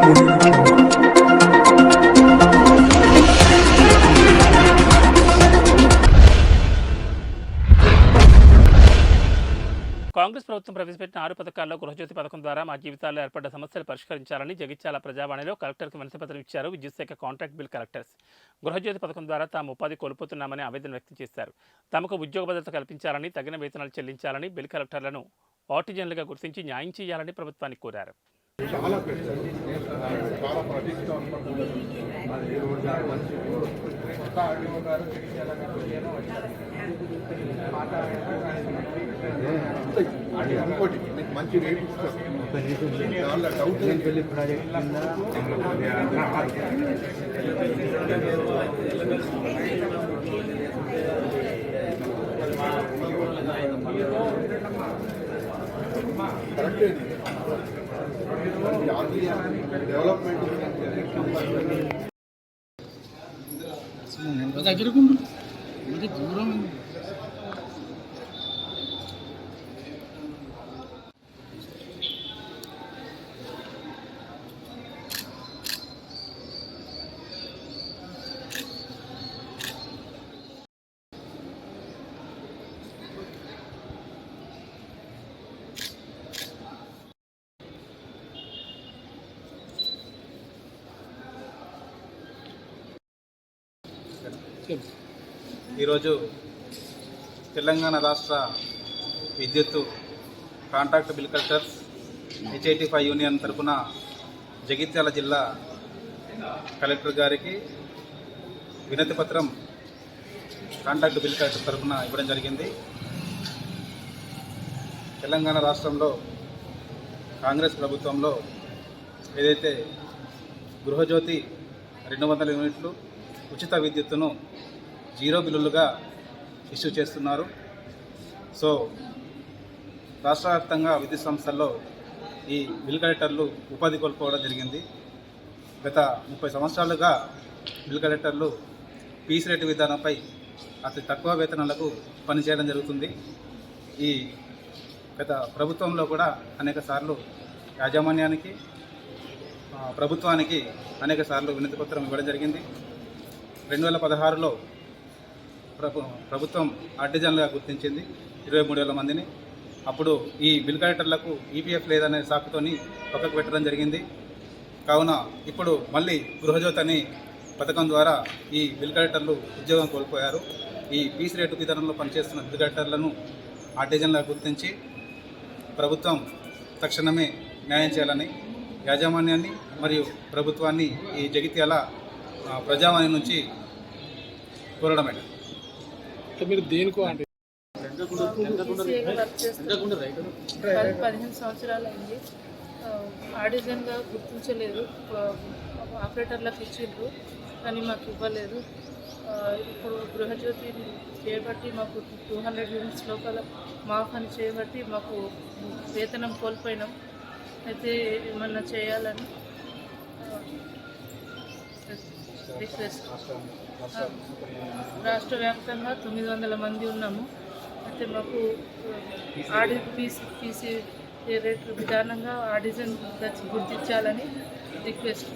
కాంగ్రెస్ ప్రభుత్వం ప్రవేశపెట్టిన 6 పథకాల్లో గృహజ్యోతి పథకం ద్వారా మా జీవితాల్లో ఏర్పడ్డ సమస్యలు పరిష్కరించాలని జగిత్యాల ప్రజావాణిలో కలెక్టర్కు వినతిపత్రం ఇచ్చారు విద్యుత్ శాఖ కాంట్రాక్ట్ బిల్ కలెక్టర్స్. గృహజ్యోతి పథకం ద్వారా తాము ఉపాధి కోల్పోతున్నామని ఆవేదన వ్యక్తం చేశారు. తమకు ఉద్యోగ భద్రత కల్పించాలని, తగిన వేతనాలు చెల్లించాలని, బిల్ కలెక్టర్లను ఆర్టిజన్లుగా గుర్తించి న్యాయం చేయాలని ప్రభుత్వాన్ని కోరారు. ఇంకోటి మీకు మంచి రేట్ ఇస్తారు డౌట్ పెళ్లి ప్రాజెక్ట్ కరెక్ట్ డెవలప్మెంట్ దగ్గరకుండు దూరం ఈరోజు తెలంగాణ రాష్ట్ర విద్యుత్ contract bill collectors H85 union తరఫున జగిత్యాల జిల్లా కలెక్టర్ గారికి వినతి పత్రం కాంట్రాక్ట్ బిల్ కలెక్టర్ తరఫున ఇవ్వడం జరిగింది. తెలంగాణ రాష్ట్రంలో కాంగ్రెస్ ప్రభుత్వంలో ఏదైతే గృహజ్యోతి 200 యూనిట్లు ఉచిత విద్యుత్తును 0 బిల్లులుగా ఇష్యూ చేస్తున్నారు. సో రాష్ట్ర వ్యాప్తంగా విద్యుత్ సంస్థల్లో ఈ బిల్ కలెక్టర్లు ఉపాధి కోల్పోవడం జరిగింది. గత 30 సంవత్సరాలుగా బిల్ కలెక్టర్లు పీస్ రేటు విధానంపై అతి తక్కువ వేతనాలకు పనిచేయడం జరుగుతుంది. ఈ గత ప్రభుత్వంలో కూడా అనేక సార్లు యాజమాన్యానికి, ప్రభుత్వానికి అనేక సార్లు వినతి పత్రం ఇవ్వడం జరిగింది. 2016లో ప్రభుత్వం ఆర్టిజన్లుగా గుర్తించింది 23,000 మందిని. అప్పుడు ఈ బిల్ కలెక్టర్లకు ఈపీఎఫ్ లేదనే సాకుతోని పక్కకు పెట్టడం జరిగింది. కావున ఇప్పుడు మళ్ళీ గృహజ్యోతి అనే పథకం ద్వారా ఈ బిల్ కలెక్టర్లు ఉద్యోగం కోల్పోయారు. ఈ పీస్ రేటు విధానంలో పనిచేస్తున్న బిల్ కలెక్టర్లను ఆర్టిజన్లుగా గుర్తించి ప్రభుత్వం తక్షణమే న్యాయం చేయాలని యాజమాన్యాన్ని మరియు ప్రభుత్వాన్ని ఈ జగిత్యాల ప్రజావాణి నుంచి కోరడమే. మీరు దేనికో 15 సంవత్సరాలు అయింది. ఆర్టిజన్గా గుర్తించలేదు. ఆపరేటర్లకు ఇచ్చిండ్రు కానీ మాకు ఇవ్వలేదు. ఇప్పుడు గృహజ్యోతి చేయబట్టి మాకు 200 యూనిట్స్ లోపల మాఫ్ అని చేయబట్టి మాకు వేతనం కోల్పోయినాం. అయితే ఏమన్నా చేయాలని రిక్వెస్ట్. రాష్ట్ర వ్యాప్తంగా 900 మంది ఉన్నాము. అయితే మాకు పీసీ రేట్ విధానంగా ఆర్టిజన్ గుర్తించాలని రిక్వెస్ట్.